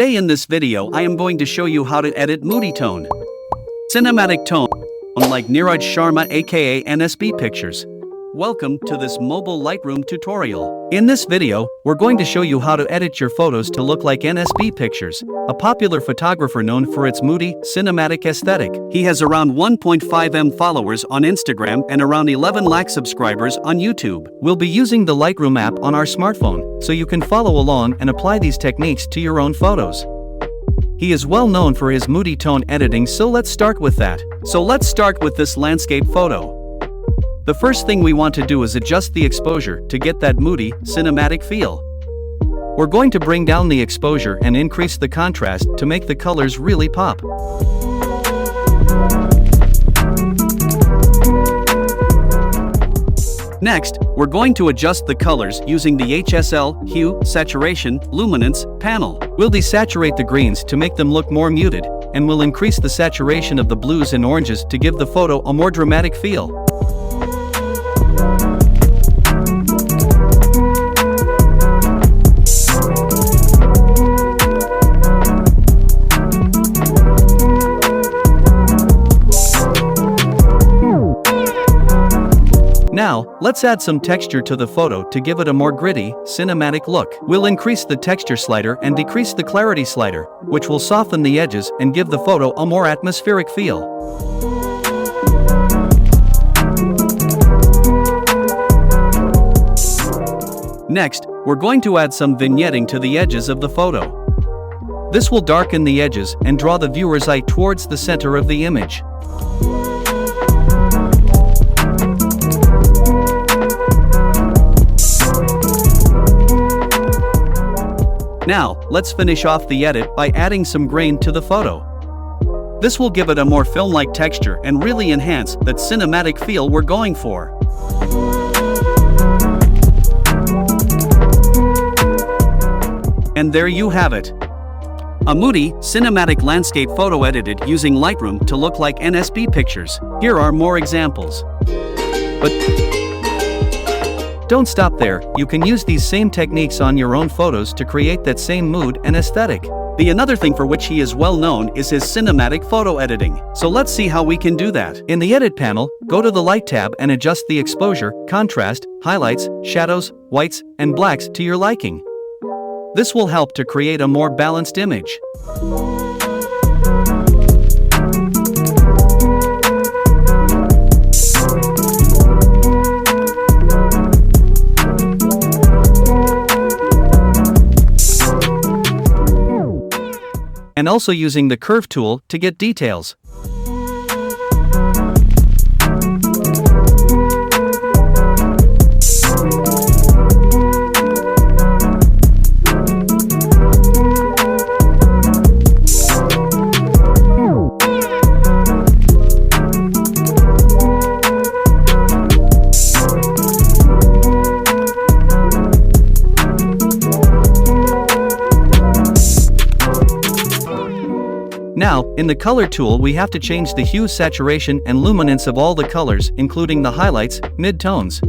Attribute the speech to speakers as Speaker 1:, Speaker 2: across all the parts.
Speaker 1: Today in this video I am going to show you how to edit moody tone, cinematic tone, like Niraj Sharma aka NSB Pictures. Welcome to this mobile Lightroom tutorial. In this video, we're going to show you how to edit your photos to look like NSB Pictures, a popular photographer known for its moody, cinematic aesthetic. He has around 1.5 million followers on Instagram and around 11 lakh subscribers on YouTube. We'll be using the Lightroom app on our smartphone, so you can follow along and apply these techniques to your own photos. He is well known for his moody tone editing, so let's start with that. So let's start with this landscape photo. The first thing we want to do is adjust the exposure to get that moody, cinematic feel. We're going to bring down the exposure and increase the contrast to make the colors really pop. Next, we're going to adjust the colors using the HSL, Hue, Saturation, Luminance panel. We'll desaturate the greens to make them look more muted, and we'll increase the saturation of the blues and oranges to give the photo a more dramatic feel. Now, let's add some texture to the photo to give it a more gritty, cinematic look. We'll increase the texture slider and decrease the clarity slider, which will soften the edges and give the photo a more atmospheric feel. Next, we're going to add some vignetting to the edges of the photo. This will darken the edges and draw the viewer's eye towards the center of the image. Now, let's finish off the edit by adding some grain to the photo. This will give it a more film-like texture and really enhance that cinematic feel we're going for. And there you have it. A moody, cinematic landscape photo edited using Lightroom to look like NSB Pictures. Here are more examples. But don't stop there, you can use these same techniques on your own photos to create that same mood and aesthetic. The another thing for which he is well known is his cinematic photo editing. So let's see how we can do that. In the Edit panel, go to the Light tab and adjust the exposure, contrast, highlights, shadows, whites, and blacks to your liking. This will help to create a more balanced image. And also using the curve tool to get details. Now, in the color tool we have to change the hue, saturation, and luminance of all the colors, including the highlights, mid-tones.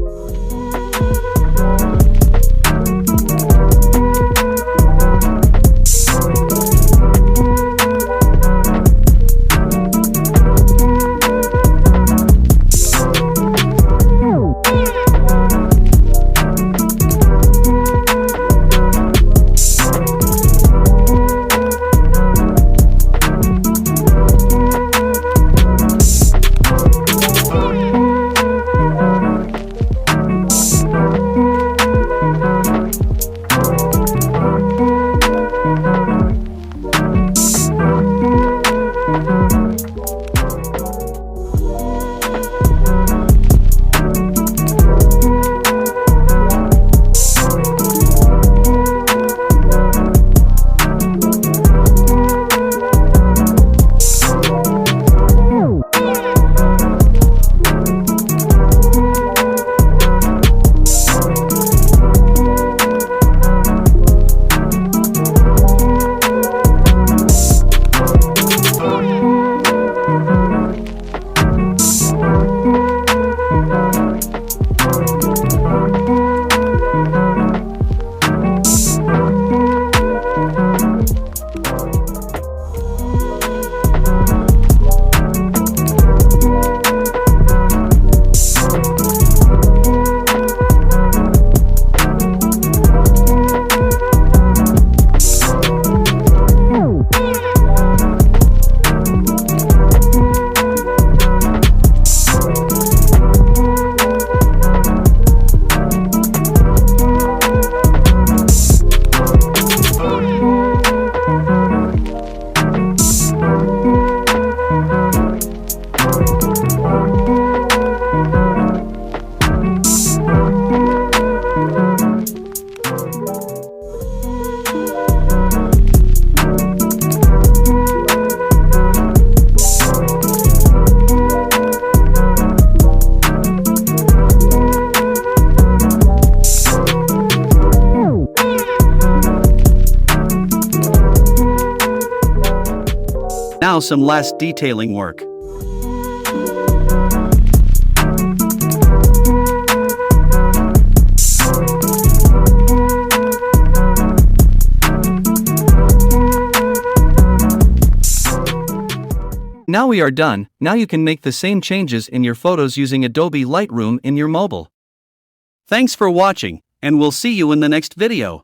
Speaker 1: Now some last detailing work. Now we are done. Now you can make the same changes in your photos using Adobe Lightroom in your mobile. Thanks for watching, and we'll see you in the next video.